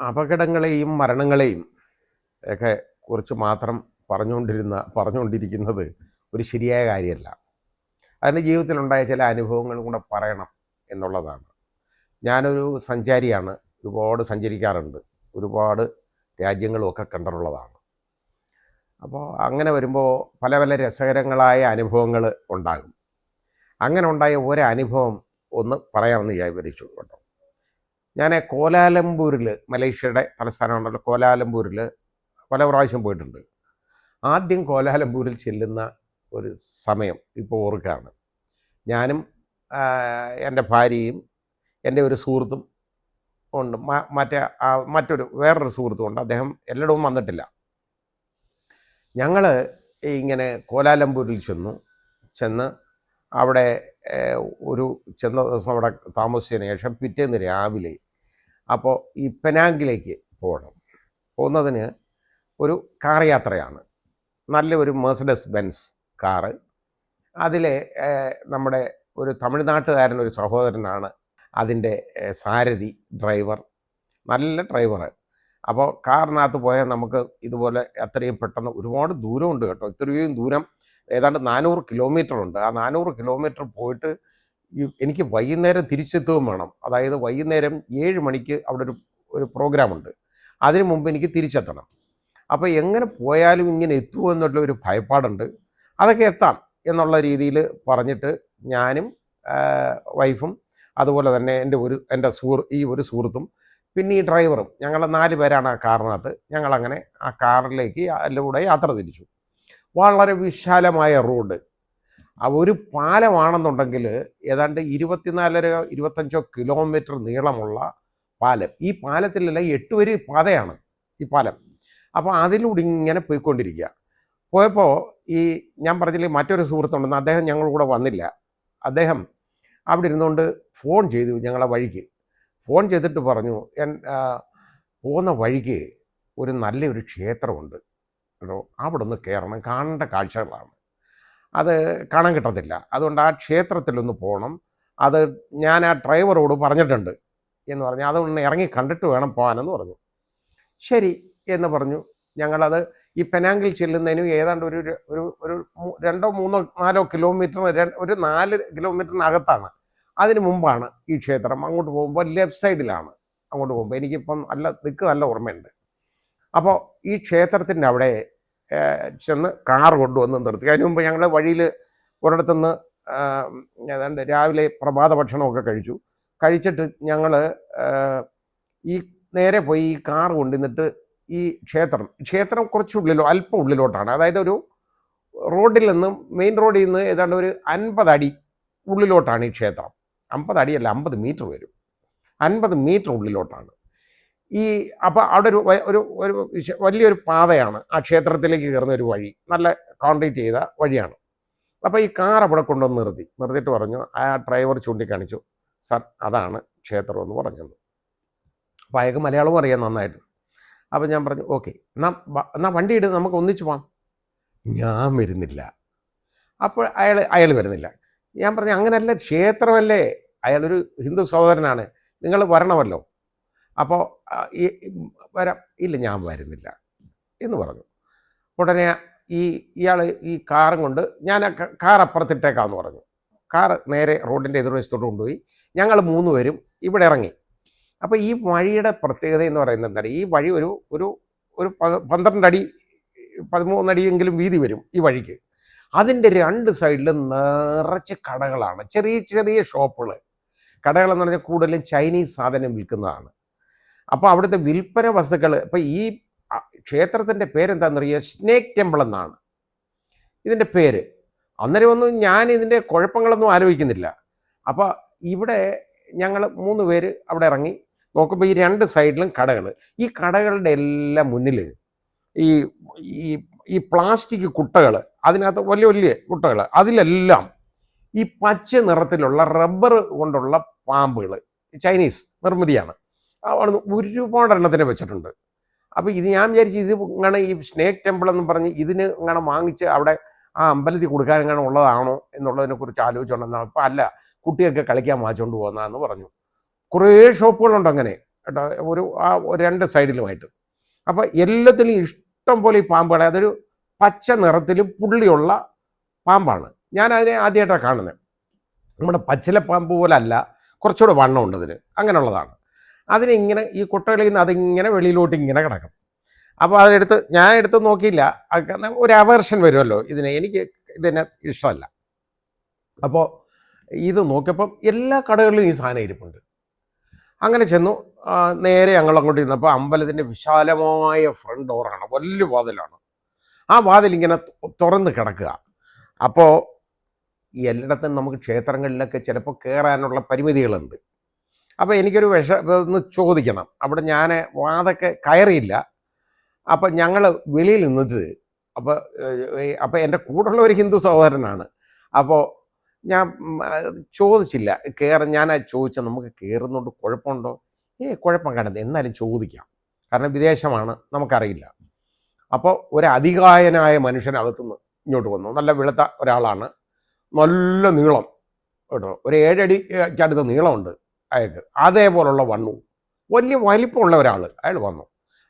അപകടങ്ങളെയും മരണങ്ങളെയും ഒക്കെ കുറിച്ച് മാത്രം പറഞ്ഞുകൊണ്ടിരിക്കുന്നത് ഒരു ശരിയായ കാര്യമല്ല. അതിൻ്റെ ജീവിതത്തിലുണ്ടായ ചില അനുഭവങ്ങളും കൂടെ പറയണം എന്നുള്ളതാണ്. ഞാനൊരു സഞ്ചാരിയാണ്, ഒരുപാട് സഞ്ചരിക്കാറുണ്ട്, ഒരുപാട് രാജ്യങ്ങളുമൊക്കെ കണ്ടിട്ടുള്ളതാണ്. അപ്പോൾ അങ്ങനെ വരുമ്പോൾ പല പല രസകരങ്ങളായ അനുഭവങ്ങൾ ഉണ്ടാകും. അങ്ങനെ ഉണ്ടായ ഒരനുഭവം ഒന്ന് പറയാമെന്ന് വിചാരിച്ചു കേട്ടോ. ഞാൻ കോലാലംപൂരിൽ, മലേഷ്യയുടെ തലസ്ഥാനമുണ്ടല്ലോ കോലാലംപൂരിൽ, പല പ്രാവശ്യം പോയിട്ടുണ്ട്. ആദ്യം കോലാലംപൂരിൽ ചെല്ലുന്ന ഒരു സമയം ഇപ്പോൾ ഓർക്കുകയാണ്. ഞാനും എൻ്റെ ഭാര്യയും എൻ്റെ ഒരു സുഹൃത്തും ഉണ്ട്, വേറൊരു സുഹൃത്തും ഉണ്ട്. അദ്ദേഹം എല്ലായിടവും വന്നിട്ടില്ല. ഞങ്ങൾ ഇങ്ങനെ കോലാലംപൂരിൽ ചെന്ന് അവിടെ ചെന്ന ദിവസം അവിടെ താമസിച്ചതിന് ശേഷം പിറ്റേന്ന് രാവിലെ അപ്പോൾ ഈ പെനാങ്ങിലേക്ക് പോകുന്നതിന് ഒരു കാർ യാത്രയാണ്. നല്ല ഒരു മെഴ്സിഡസ് ബെൻസ് കാറ്. അതിലെ നമ്മുടെ ഒരു തമിഴ്നാട്ടുകാരൻ, ഒരു സഹോദരനാണ് അതിൻ്റെ സാരഥി, ഡ്രൈവർ, നല്ല ഡ്രൈവർ. അപ്പോൾ കാറിനകത്ത് പോയാൽ നമുക്ക് ഇതുപോലെ അത്രയും പെട്ടെന്ന് ഒരുപാട് ദൂരമുണ്ട് കേട്ടോ. ഇത്രയും ദൂരം, ഏതാണ്ട് 400 കിലോമീറ്റർ ഉണ്ട്. ആ 400 കിലോമീറ്റർ പോയിട്ട് എനിക്ക് വൈകുന്നേരം തിരിച്ചെത്തുകയും വേണം. അതായത് വൈകുന്നേരം 7 മണിക്ക് അവിടെ ഒരു പ്രോഗ്രാമുണ്ട്. അതിന് മുമ്പ് എനിക്ക് തിരിച്ചെത്തണം. അപ്പോൾ എങ്ങനെ പോയാലും ഇങ്ങനെ എത്തുമോ എന്നുള്ള ഒരു ഭയപ്പാടുണ്ട്. അതൊക്കെ എത്താം എന്നുള്ള രീതിയിൽ പറഞ്ഞിട്ട് ഞാനും വൈഫും അതുപോലെ തന്നെ എൻ്റെ ഒരു സുഹൃത്തും പിന്നെ ഈ ഡ്രൈവറും, ഞങ്ങൾ 4 പേരാണ് ആ കാറിനകത്ത്. ഞങ്ങളങ്ങനെ ആ കാറിലേക്ക് അതിലൂടെ യാത്ര തിരിച്ചു. വളരെ വിശാലമായ റോഡ്. ഒരു പാലമാണെന്നുണ്ടെങ്കിൽ ഏതാണ്ട് 24-25 കിലോമീറ്റർ നീളമുള്ള പാലം. ഈ പാലത്തിലെല്ലാം 8 വരി പാതയാണ് ഈ പാലം. അപ്പോൾ അതിലൂടെ ഇങ്ങനെ പോയിക്കൊണ്ടിരിക്കുക. പോയപ്പോൾ ഞാൻ പറഞ്ഞില്ലേ മറ്റൊരു സുഹൃത്തുണ്ടെന്ന്, അദ്ദേഹം ഞങ്ങളുടെ കൂടെ വന്നില്ല. അദ്ദേഹം അവിടെ ഇരുന്നുകൊണ്ട് ഫോൺ ചെയ്തു ഞങ്ങളെ വഴിക്ക്. ഫോൺ ചെയ്തിട്ട് പറഞ്ഞു, പോകുന്ന വഴിക്ക് നല്ലൊരു ക്ഷേത്രമുണ്ട് കേട്ടോ, അവിടെ ഒന്ന് കയറണം, കാണേണ്ട കാഴ്ചകളാണ്, അത് കാണാൻ കിട്ടത്തില്ല, അതുകൊണ്ട് ആ ക്ഷേത്രത്തിലൊന്ന് പോകണം, അത് ഞാൻ ആ ഡ്രൈവറോട് പറഞ്ഞിട്ടുണ്ട് എന്ന് പറഞ്ഞു, അതൊന്ന് ഇറങ്ങി കണ്ടിട്ട് വേണം പോകാനെന്ന് പറഞ്ഞു. ശരി എന്ന് പറഞ്ഞു. ഞങ്ങളത് ഈ പെനാങ്ങിൽ ചെല്ലുന്നതിനും ഏതാണ്ട് ഒരു 2-3-4 കിലോമീറ്റർ, ഒരു 4 കിലോമീറ്ററിനകത്താണ്. അതിന് മുമ്പാണ് ഈ ക്ഷേത്രം. അങ്ങോട്ട് പോകുമ്പോൾ ലെഫ്റ്റ് സൈഡിലാണ് അങ്ങോട്ട് പോകുമ്പോൾ. എനിക്കിപ്പം നല്ല ഓർമ്മയുണ്ട്. അപ്പോൾ ഈ ക്ഷേത്രത്തിൻ്റെ അവിടെ ചെന്ന് കാർ കൊണ്ടുവന്ന് നിർത്തി. അതിന് മുമ്പ് ഞങ്ങൾ വഴിയിൽ ഒരിടത്തുനിന്ന് ഏതാണ്ട് രാവിലെ പ്രഭാത ഭക്ഷണമൊക്കെ കഴിച്ചിട്ട് ഞങ്ങൾ ഈ നേരെ പോയി ഈ കാർ കൊണ്ടുവന്നിട്ട് ഈ ക്ഷേത്രം കുറച്ച് അല്പം ഉള്ളിലോട്ടാണ്. അതായത് ഒരു റോഡിൽ നിന്ന്, മെയിൻ റോഡിൽ നിന്ന് ഏതാണ്ട് ഒരു 50 അടി ഉള്ളിലോട്ടാണ് ഈ ക്ഷേത്രം. 50 അടിയല്ല, 50 മീറ്റർ വരും. 50 മീറ്റർ ഉള്ളിലോട്ടാണ് അപ്പോൾ അവിടെ ഒരു വലിയൊരു പാതയാണ് ആ ക്ഷേത്രത്തിലേക്ക് കയറുന്ന ഒരു വഴി, നല്ല കോൺക്രീറ്റ് ചെയ്ത വഴിയാണ്. അപ്പോൾ ഈ കാർ അവിടെ കൊണ്ടുവന്ന് നിർത്തിയിട്ട് പറഞ്ഞു, ആ ഡ്രൈവർ ചൂണ്ടിക്കാണിച്ചു, സർ അതാണ് ക്ഷേത്രം എന്ന് പറഞ്ഞത്. അപ്പോൾ അയാൾക്ക് മലയാളവും അറിയാം നന്നായിട്ട്. അപ്പോൾ ഞാൻ പറഞ്ഞു, ഓക്കെ, എന്നാ വണ്ടി ഇട്, നമുക്ക് ഒന്നിച്ചു പോകാം. ഞാൻ വരുന്നില്ല. അപ്പോൾ അയാൾ വരുന്നില്ല. ഞാൻ പറഞ്ഞു, അങ്ങനെയല്ല, ക്ഷേത്രമല്ലേ, അയാളൊരു ഹിന്ദു സഹോദരനാണ്, നിങ്ങൾ വരണമല്ലോ. അപ്പോൾ വരാം. ഇല്ല, ഞാൻ വരുന്നില്ല എന്ന് പറഞ്ഞു. ഉടനെ ഇയാൾ ഈ കാറും കൊണ്ട്, ഞാൻ കാർ അപ്പുറത്തിട്ടേക്കാമെന്ന് പറഞ്ഞു. കാർ നേരെ റോഡിൻ്റെ എതിർവശത്തോട്ട് കൊണ്ടുപോയി. ഞങ്ങൾ 3 പേരും ഇവിടെ ഇറങ്ങി. അപ്പോൾ ഈ വഴിയുടെ പ്രത്യേകത എന്ന് പറയുന്നത് എന്താണ്, ഈ വഴി ഒരു 12 അടി 13 അടിയെങ്കിലും വീതി വരും ഈ വഴിക്ക്. അതിൻ്റെ 2 സൈഡിലും നിറച്ച് കടകളാണ്, ചെറിയ ചെറിയ ഷോപ്പുകൾ. കടകളെന്ന് പറഞ്ഞാൽ കൂടുതലും ചൈനീസ് സാധനം വിൽക്കുന്നതാണ്. അപ്പോൾ അവിടുത്തെ വിൽപ്പന വസ്തുക്കൾ, ഇപ്പോൾ ഈ ക്ഷേത്രത്തിൻ്റെ പേരെന്താണെന്നറിയുക, സ്നേക്ക് ടെമ്പിൾ എന്നാണ് ഇതിൻ്റെ പേര്. അന്നേരം ഒന്നും ഞാൻ ഇതിൻ്റെ കുഴപ്പങ്ങളൊന്നും ആലോചിക്കുന്നില്ല. അപ്പോൾ ഇവിടെ ഞങ്ങൾ 3 പേര് അവിടെ ഇറങ്ങി നോക്കുമ്പോൾ ഈ 2 സൈഡിലും കടകൾ. ഈ കടകളുടെ എല്ലാം മുന്നിൽ ഈ പ്ലാസ്റ്റിക് കുട്ടകൾ, അതിനകത്ത് വലിയ വലിയ കുട്ടകൾ, അതിലെല്ലാം ഈ പച്ച നിറത്തിലുള്ള റബ്ബർ കൊണ്ടുള്ള പാമ്പുകൾ, ചൈനീസ് നിർമ്മിതിയാണ്. അവിടെ ഒരുപാട് എണ്ണത്തിനെ വെച്ചിട്ടുണ്ട്. അപ്പോൾ ഇത് ഞാൻ വിചാരിച്ചു, ഇത് ഇങ്ങനെ ഈ സ്നേക്ക് ടെമ്പിൾ എന്ന് പറഞ്ഞ് ഇതിന് ഇങ്ങനെ വാങ്ങിച്ച് അവിടെ ആ അമ്പലത്തിൽ കൊടുക്കാൻ ഇങ്ങനെ ഉള്ളതാണോ എന്നുള്ളതിനെക്കുറിച്ച് ആലോചിച്ചുകൊണ്ടെന്നാണ്. അപ്പോൾ അല്ല, കുട്ടിയൊക്കെ കളിക്കാൻ വാങ്ങിച്ചുകൊണ്ട് പോകുന്നതെന്ന് പറഞ്ഞു. കുറേ ഷോപ്പുകളുണ്ട് അങ്ങനെ. കേട്ടോ, രണ്ട് സൈഡിലുമായിട്ട്. അപ്പോൾ എല്ലാത്തിലും ഇഷ്ടം പോലെ ഈ പാമ്പുകളെ, അതൊരു പച്ച നിറത്തിൽ പുള്ളിയുള്ള പാമ്പാണ്. ഞാൻ അതിനെ ആദ്യമായിട്ടാണ് കാണുന്നത്. നമ്മുടെ പച്ചില പാമ്പ് പോലെ അല്ല, കുറച്ചുകൂടെ വണ്ണമുണ്ട് ഇതിന്, അങ്ങനെയുള്ളതാണ്. അതിനിങ്ങനെ ഈ കുട്ടകളിൽ നിന്ന് അതിങ്ങനെ വെളിയിലോട്ട് ഇങ്ങനെ കിടക്കും. അപ്പോൾ ഞാൻ എടുത്ത് നോക്കിയില്ല, ഒരു അവേർഷൻ വരുമല്ലോ ഇതിനെ, എനിക്ക് ഇതിനെ ഇഷ്ടമല്ല. അപ്പോൾ ഇത് നോക്കിയപ്പം എല്ലാ കടകളിലും ഈ സാധനം ഇരിപ്പുണ്ട്. അങ്ങനെ ചെന്നു, നേരെ ഞങ്ങൾ അങ്ങോട്ട് ചെന്നപ്പോൾ അമ്പലത്തിൻ്റെ വിശാലമായ ഫ്രണ്ട് ഡോറാണ്, വലിയ വാതിലാണ്. ആ വാതിലിങ്ങനെ തുറന്ന് കിടക്കുക. അപ്പോൾ എല്ലായിടത്തും നമുക്ക് ക്ഷേത്രങ്ങളിലൊക്കെ ചിലപ്പോൾ കയറാനുള്ള പരിമിതികളുണ്ട്. അപ്പോൾ എനിക്കൊരു ഒന്ന് ചോദിക്കണം. അവിടെ ഞാൻ വാതൊക്കെ കയറിയില്ല. അപ്പം ഞങ്ങൾ വെളിയിൽ നിന്നിട്ട്, അപ്പോൾ എൻ്റെ കൂടെയുള്ള ഒരു ഹിന്ദു സഹോദരനാണ്. അപ്പോൾ ഞാൻ ചോദിച്ചില്ല, ഞാൻ ചോദിച്ചാൽ നമുക്ക് കയറുന്നതുകൊണ്ട് കുഴപ്പമുണ്ടോ? കുഴപ്പം കാണുന്നത്, എന്നാലും ചോദിക്കാം, കാരണം വിദേശമാണ്, നമുക്കറിയില്ല. അപ്പോൾ ഒരു അതികായനായ മനുഷ്യനകത്തുനിന്ന് ഇങ്ങോട്ട് വന്നു. നല്ല വെളുത്ത ഒരാളാണ്, നല്ല നീളം കേട്ടോ, ഒരു 7 അടിക്കടുത്ത് നീളമുണ്ട് അയാൾക്ക്, അതേപോലുള്ള വണ്ണവും വലിയ വലിപ്പമുള്ള ഒരാൾ. അയാൾ വന്നു.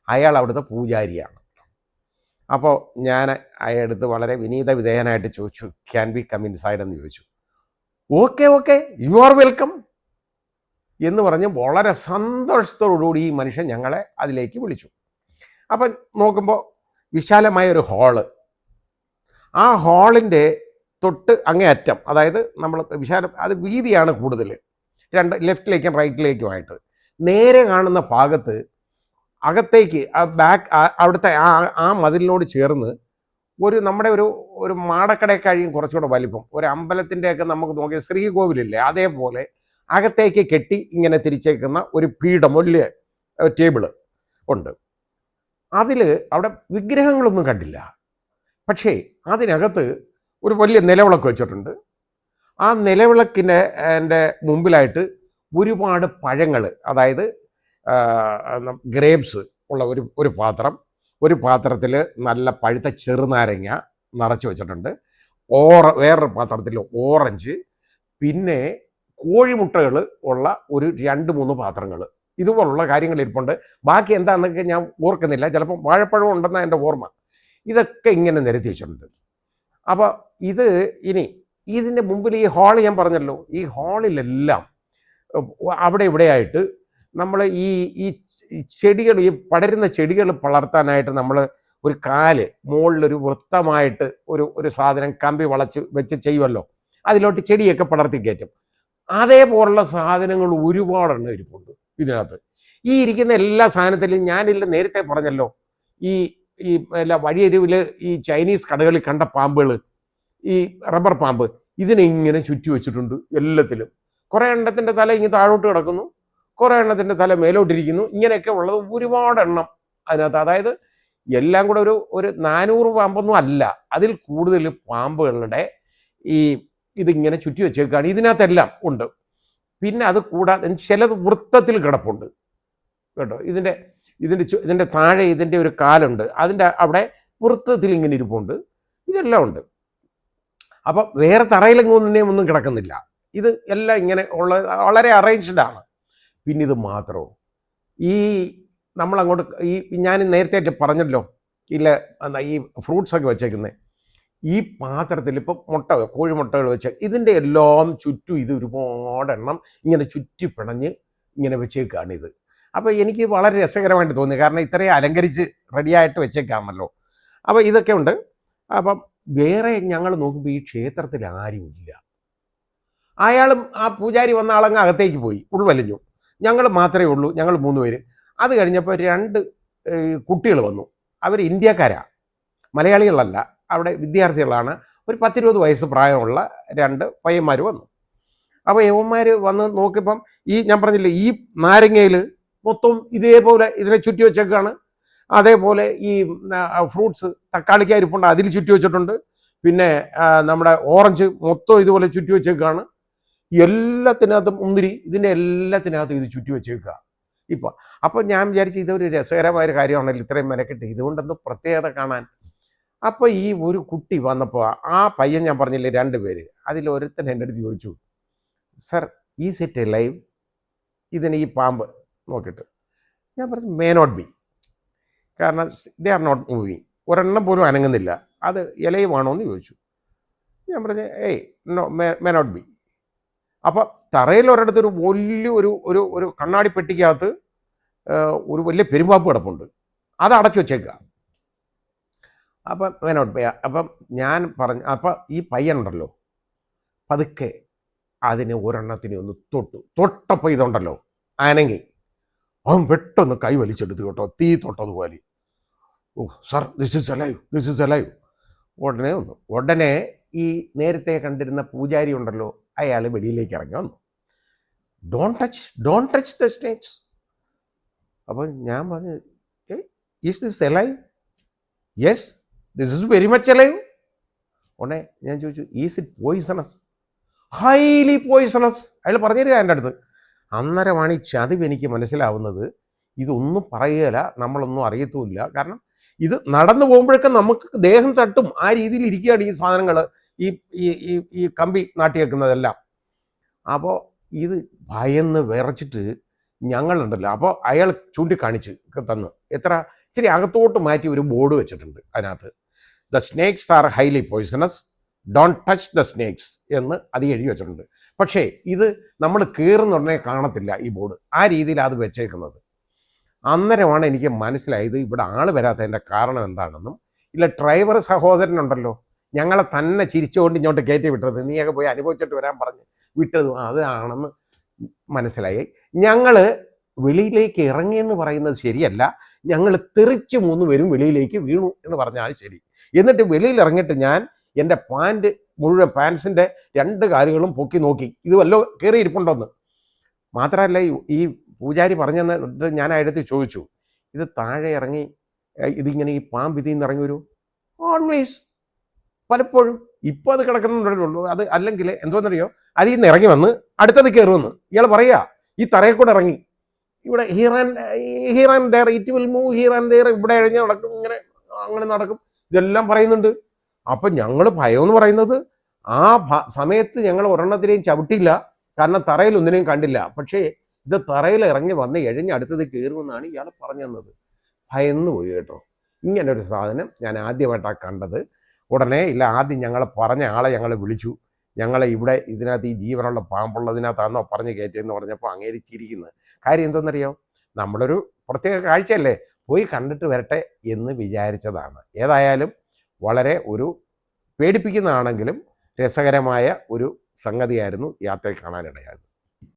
അയാൾ അവിടുത്തെ പൂജാരിയാണ്. അപ്പോൾ ഞാൻ അയാളടുത്ത് വളരെ വിനീത വിധേയനായിട്ട് ചോദിച്ചു, ക്യാൻ ബി കം ഇൻസൈഡ് എന്ന് ചോദിച്ചു. ഓക്കെ യു ആർ വെൽക്കം എന്ന് പറഞ്ഞ് വളരെ സന്തോഷത്തോടുകൂടി ഈ മനുഷ്യൻ ഞങ്ങളെ അതിലേക്ക് വിളിച്ചു. അപ്പം നോക്കുമ്പോൾ വിശാലമായ ഒരു ഹാള്. ആ ഹാളിൻ്റെ തൊട്ട് അങ്ങേ അറ്റം, അതായത് നമ്മൾ അത് വീതിയാണ് കൂടുതൽ, രണ്ട് ലെഫ്റ്റിലേക്കും റൈറ്റിലേക്കുമായിട്ട്. നേരെ കാണുന്ന ഭാഗത്ത് അകത്തേക്ക് അവിടുത്തെ ആ മതിലിനോട് ചേർന്ന് നമ്മുടെ ഒരു മാടക്കടയൊക്കെ കുറച്ചുകൂടെ വലിപ്പം, ഒരു അമ്പലത്തിൻ്റെയൊക്കെ നമുക്ക് നോക്കിയ ശ്രീകോവിലില്ലേ, അതേപോലെ അകത്തേക്ക് കെട്ടി ഇങ്ങനെ തിരിച്ചേക്കുന്ന ഒരു പീഠം, വലിയ ടേബിള് ഉണ്ട്. അതിൽ അവിടെ വിഗ്രഹങ്ങളൊന്നും കണ്ടില്ല. പക്ഷേ അതിനകത്ത് ഒരു വലിയ നിലവിളക്ക് വെച്ചിട്ടുണ്ട്. ആ നിലവിളക്കിൻ്റെ മുമ്പിലായിട്ട് ഒരുപാട് പഴങ്ങൾ, അതായത് ഗ്രേപ്സ് ഉള്ള ഒരു പാത്രം, ഒരു പാത്രത്തിൽ നല്ല പഴുത്ത ചെറുനാരങ്ങ നിറച്ച് വെച്ചിട്ടുണ്ട്, വേറൊരു പാത്രത്തിൽ ഓറഞ്ച്, പിന്നെ കോഴിമുട്ടകൾ ഉള്ള ഒരു 2-3 പാത്രങ്ങൾ, ഇതുപോലുള്ള കാര്യങ്ങൾ ഇരിപ്പുണ്ട്. ബാക്കി എന്താണെന്നൊക്കെ ഞാൻ ഓർക്കുന്നില്ല, ചിലപ്പം വാഴപ്പഴം ഉണ്ടെന്നാണ് എൻ്റെ ഓർമ്മ. ഇതൊക്കെ ഇങ്ങനെ നിരത്തി വെച്ചിട്ടുണ്ട്. അപ്പോൾ ഇതിൻ്റെ മുമ്പിൽ ഈ ഹാള് ഞാൻ പറഞ്ഞല്ലോ, ഈ ഹാളിലെല്ലാം അവിടെ ഇവിടെയായിട്ട് നമ്മൾ ഈ ചെടികൾ, ഈ പടരുന്ന ചെടികൾ വളർത്താനായിട്ട് നമ്മൾ ഒരു കാല് മുകളിലൊരു വൃത്തമായിട്ട് ഒരു സാധനം കമ്പി വെച്ച് ചെയ്യുമല്ലോ, അതിലോട്ട് ചെടിയൊക്കെ പടർത്തി കയറ്റും. അതേപോലുള്ള സാധനങ്ങൾ ഒരുപാടെണ്ണം ഇരിപ്പുണ്ട് ഇതിനകത്ത്. ഈ ഇരിക്കുന്ന എല്ലാ സാധനത്തിലും ഞാനില്ല നേരത്തെ പറഞ്ഞല്ലോ, ഈ എല്ലാ വഴിയരിവിൽ ഈ ചൈനീസ് കടകളിൽ കണ്ട പാമ്പുകൾ, ഈ റബ്ബർ പാമ്പ്, ഇതിനെ ഇങ്ങനെ ചുറ്റി വെച്ചിട്ടുണ്ട് എല്ലാത്തിലും. കുറേ എണ്ണത്തിൻ്റെ തല ഇങ്ങനെ താഴോട്ട് കിടക്കുന്നു, കുറേ എണ്ണത്തിൻ്റെ തല മേലോട്ടിരിക്കുന്നു. ഇങ്ങനെയൊക്കെ ഉള്ളത് ഒരുപാടെണ്ണം അതിനകത്ത്. അതായത് എല്ലാം കൂടെ ഒരു 400 പാമ്പൊന്നും അല്ല, അതിൽ കൂടുതൽ പാമ്പുകളുടെ ഇതിങ്ങനെ ചുറ്റി വെച്ചേക്കാണ്. ഇതിനകത്തെല്ലാം ഉണ്ട്. പിന്നെ അത് കൂടാതെ ചിലത് വൃത്തത്തിൽ കിടപ്പുണ്ട് കേട്ടോ. ഇതിൻ്റെ താഴെ ഇതിൻ്റെ ഒരു കാലുണ്ട്, അതിൻ്റെ അവിടെ വൃത്തത്തിൽ ഇങ്ങനെ ഇരിപ്പുണ്ട്. ഇതെല്ലാം ഉണ്ട്. അപ്പം വേറെ തറയിലെങ്ങൊന്നും കിടക്കുന്നില്ല. ഇത് എല്ലാം ഇങ്ങനെ വളരെ അറേഞ്ച്ഡാണ്. പിന്നെ ഇത് മാത്രമോ, നമ്മളങ്ങോട്ട് ഞാൻ നേരത്തെ പറഞ്ഞല്ലോ, ഈ ഫ്രൂട്ട്സൊക്കെ വെച്ചേക്കുന്നത് ഈ പാത്രത്തിൽ ഇപ്പം കോഴിമുട്ടകൾ വെച്ച് ഇതിൻ്റെ എല്ലാം ചുറ്റും ഇത് ഒരുപാടെണ്ണം ഇങ്ങനെ ചുറ്റി പിണഞ്ഞ് ഇങ്ങനെ വെച്ചേക്കാണ് ഇത്. അപ്പോൾ എനിക്ക് വളരെ രസകരമായിട്ട് തോന്നി, കാരണം ഇത്രയും അലങ്കരിച്ച് റെഡിയായിട്ട് വെച്ചേക്കാമല്ലോ. അപ്പോൾ ഇതൊക്കെ ഉണ്ട്. അപ്പം വേറെ ഞങ്ങൾ നോക്കുമ്പോൾ ഈ ക്ഷേത്രത്തിൽ ആരുമില്ല. ആ പൂജാരി വന്ന ആളങ്ങ് അകത്തേക്ക് പോയി, ഉൾവലിഞ്ഞു. ഞങ്ങൾ മാത്രമേ ഉള്ളൂ, ഞങ്ങൾ 3 പേര്. അത് കഴിഞ്ഞപ്പോൾ 2 കുട്ടികൾ വന്നു. അവർ ഇന്ത്യക്കാരാണ്, മലയാളികളല്ല, അവിടെ വിദ്യാർത്ഥികളാണ്. ഒരു 10-20 വയസ്സ് പ്രായമുള്ള 2 പയ്യന്മാർ വന്നു. അപ്പോൾ യവന്മാർ വന്ന് നോക്കിയപ്പം ഞാൻ പറഞ്ഞില്ലേ, ഈ നാരങ്ങയിൽ മൊത്തം ഇതേപോലെ ഇതിനെ ചുറ്റി വെച്ചേക്കാണ്. അതേപോലെ ഈ ഫ്രൂട്ട്സ്, തക്കാളിക്കായിരിപ്പുണ്ട്, അതിൽ ചുറ്റി വെച്ചിട്ടുണ്ട്. പിന്നെ നമ്മുടെ ഓറഞ്ച് മൊത്തം ഇതുപോലെ ചുറ്റി വെച്ചേക്കാണ്. എല്ലാത്തിനകത്തും മുന്തിരി, ഇതിൻ്റെ എല്ലാത്തിനകത്തും ഇത് ചുറ്റി വെച്ചേക്കുക ഇപ്പോൾ. അപ്പോൾ ഞാൻ വിചാരിച്ചു ഇതൊരു രസകരമായ ഒരു കാര്യമാണല്ലോ, ഇത്രയും മെനക്കെട്ട്, ഇതുകൊണ്ടെന്ന് പ്രത്യേകത കാണാൻ. അപ്പോൾ ഈ ഒരു കുട്ടി വന്നപ്പോൾ ആ പയ്യൻ, ഞാൻ പറഞ്ഞില്ലേ 2 പേര്, അതിലൊരുത്തൻ എൻ്റെ അടുത്ത് ചോദിച്ചു, സർ ഈസ് ഇറ്റ് ലൈവ്? ഇതിന് ഈ പാമ്പ് നോക്കിയിട്ട് ഞാൻ പറഞ്ഞു മേ നോട്ട് ബി, കാരണം ദേ ആർ നോട്ട് മൂവിങ്, ഒരെണ്ണം പോലും അനങ്ങുന്നില്ല, അത് ഇലയുമാണോ എന്ന് ചോദിച്ചു. ഞാൻ പറഞ്ഞു ഏയ് നോ മേ നോട്ട് ബി. അപ്പോൾ തറയിൽ ഒരിടത്തൊരു വലിയ ഒരു ഒരു ഒരു കണ്ണാടി പെട്ടിക്കകത്ത് ഒരു വലിയ പെരുമ്പാമ്പ് കിടപ്പുണ്ട്, അത് അടച്ചു വെച്ചേക്കുക. അപ്പം മേ നോട്ട് ബി. അപ്പം ഞാൻ പറഞ്ഞു, അപ്പം ഈ പയ്യനുണ്ടല്ലോ പതുക്കെ അതിന് ഒരെണ്ണത്തിനെ ഒന്ന് തൊട്ടപ്പോൾ ഇതുണ്ടല്ലോ അനങ്ങി, അവൻ പെട്ടെന്ന് കൈ വലിച്ചെടുത്ത് കേട്ടോ, തീ തൊട്ടതുപോലെ. Oh sir, this is alive, this is alive. ഉടനെ ഈ നേരത്തെ കണ്ടിരുന്ന പൂജാരി ഉണ്ടല്ലോ, അയാൾ വെളിയിലേക്ക് ഇറങ്ങി വന്നു. Don't touch the snakes. അപ്പോൾ ഞാൻ പറഞ്ഞു is this alive? Yes, this is very much alive. ഉടനെ ഞാൻ ചോദിച്ചു is it poisonous? Highly poisonous. അയാൾ പറഞ്ഞു തരിക എൻ്റെ അടുത്ത്. അന്നേരമാണ് ഈ ചതിവ് എനിക്ക് മനസ്സിലാവുന്നത്. ഇതൊന്നും പറയുകയില്ല, നമ്മളൊന്നും അറിയത്തുമില്ല. കാരണം ഇത് നടന്നു പോകുമ്പോഴൊക്കെ നമുക്ക് ദേഹം തട്ടും, ആ രീതിയിൽ ഇരിക്കുകയാണ് ഈ സാധനങ്ങൾ, ഈ ഈ ഈ ഈ കമ്പി നാട്ടി വെക്കുന്നതെല്ലാം. അപ്പോൾ ഇത് ഭയന്ന് വിറച്ചിട്ട് ഞങ്ങളുണ്ടല്ലോ, അപ്പോൾ അയാൾ ചൂണ്ടിക്കാണിച്ച് തന്ന് എത്ര ഇച്ചിരി അകത്തോട്ട് മാറ്റി ഒരു ബോർഡ് വെച്ചിട്ടുണ്ട്, അതിനകത്ത് the snakes are highly poisonous, don't touch the snakes എന്ന് അത് എഴുതി വെച്ചിട്ടുണ്ട്. പക്ഷേ ഇത് നമ്മൾ കയറുന്നുടനെ കാണത്തില്ല ഈ ബോർഡ്, ആ രീതിയിലാണ് അത് വെച്ചേക്കുന്നത്. അന്നേരമാണ് എനിക്ക് മനസ്സിലായത് ഇവിടെ ആൾ വരാത്തതിൻ്റെ കാരണം എന്താണെന്നും. ഇല്ല, ഡ്രൈവർ സഹോദരനുണ്ടല്ലോ, ഞങ്ങളെ തന്നെ ചിരിച്ചുകൊണ്ട് ഇങ്ങോട്ട് കയറ്റി വിട്ടത്, നീയൊക്കെ പോയി അനുഭവിച്ചിട്ട് വരാൻ പറഞ്ഞ് വിട്ടതും അതാണെന്ന് മനസ്സിലായി. ഞങ്ങൾ വെളിയിലേക്ക് ഇറങ്ങിയെന്ന് പറയുന്നത് ശരിയല്ല, ഞങ്ങൾ തെറിച്ച് 3 പേരും വെളിയിലേക്ക് വീണു എന്ന് പറഞ്ഞാൽ ശരി. എന്നിട്ട് വെളിയിൽ ഇറങ്ങിയിട്ട് ഞാൻ എൻ്റെ മുഴുവൻ പാൻസിൻ്റെ 2 കാലുകളും പൊക്കി നോക്കി, ഇത് വല്ലോ കയറി ഇരിപ്പുണ്ടോന്ന്. മാത്രമല്ല ഈ പൂജാരി പറഞ്ഞെന്ന് ഞാൻ അയാളടുത്ത് ചോദിച്ചു, ഇത് താഴെ ഇറങ്ങി ഇതിങ്ങനെ ഈ പാമ്പ് ഇതിൽ നിന്ന് ഇറങ്ങി വരൂ? ഓൾവേസ്, പലപ്പോഴും. ഇപ്പോൾ അത് കിടക്കുന്നുള്ളൂ, അത് അല്ലെങ്കിൽ എന്തോന്നറിയോ, അതിൽ നിന്ന് ഇറങ്ങി വന്ന് അടുത്തത് കയറുമെന്ന് ഇയാൾ പറയുക. ഈ തറയിൽ കൂടെ ഇറങ്ങി ഇവിടെ here and their, it will move here and their, ഇവിടെ എഴഞ്ഞ് നടക്കും, ഇങ്ങനെ അങ്ങനെ നടക്കും, ഇതെല്ലാം പറയുന്നുണ്ട്. അപ്പം ഞങ്ങൾ ഭയമെന്ന് പറയുന്നത് ആ സമയത്ത് ഞങ്ങൾ ഒരെണ്ണത്തിനെയും ചവിട്ടില്ല, കാരണം തറയിൽ ഒന്നിനെയും കണ്ടില്ല. പക്ഷേ ഇത് തറയിൽ ഇറങ്ങി വന്ന് എഴഞ്ഞ് അടുത്തത് കയറുമെന്നാണ് ഇയാൾ പറഞ്ഞു തന്നത്. ഭയന്ന് പോയി കേട്ടോ. ഇങ്ങനൊരു സാധനം ഞാൻ ആദ്യമായിട്ടാണ് കണ്ടത്. ഉടനെ ഇല്ല, ആദ്യം ഞങ്ങളെ പറഞ്ഞ ആളെ ഞങ്ങളെ വിളിച്ചു, ഞങ്ങളെ ഇവിടെ ഇതിനകത്ത് ഈ ജീവനുള്ള പാമ്പുള്ളതിനകത്താണെന്നോ പറഞ്ഞ് കയറ്റിയെന്ന് പറഞ്ഞപ്പോൾ അങ്ങേര് ചിരിക്കുന്നത്. കാര്യം എന്തെന്നറിയോ, നമ്മളൊരു പ്രത്യേക കാഴ്ചയല്ലേ, പോയി കണ്ടിട്ട് വരട്ടെ എന്ന് വിചാരിച്ചതാണ്. ഏതായാലും വളരെ ഒരു പേടിപ്പിക്കുന്നതാണെങ്കിലും രസകരമായ ഒരു സംഗതിയായിരുന്നു യാത്രയിൽ കാണാനിടയായത്.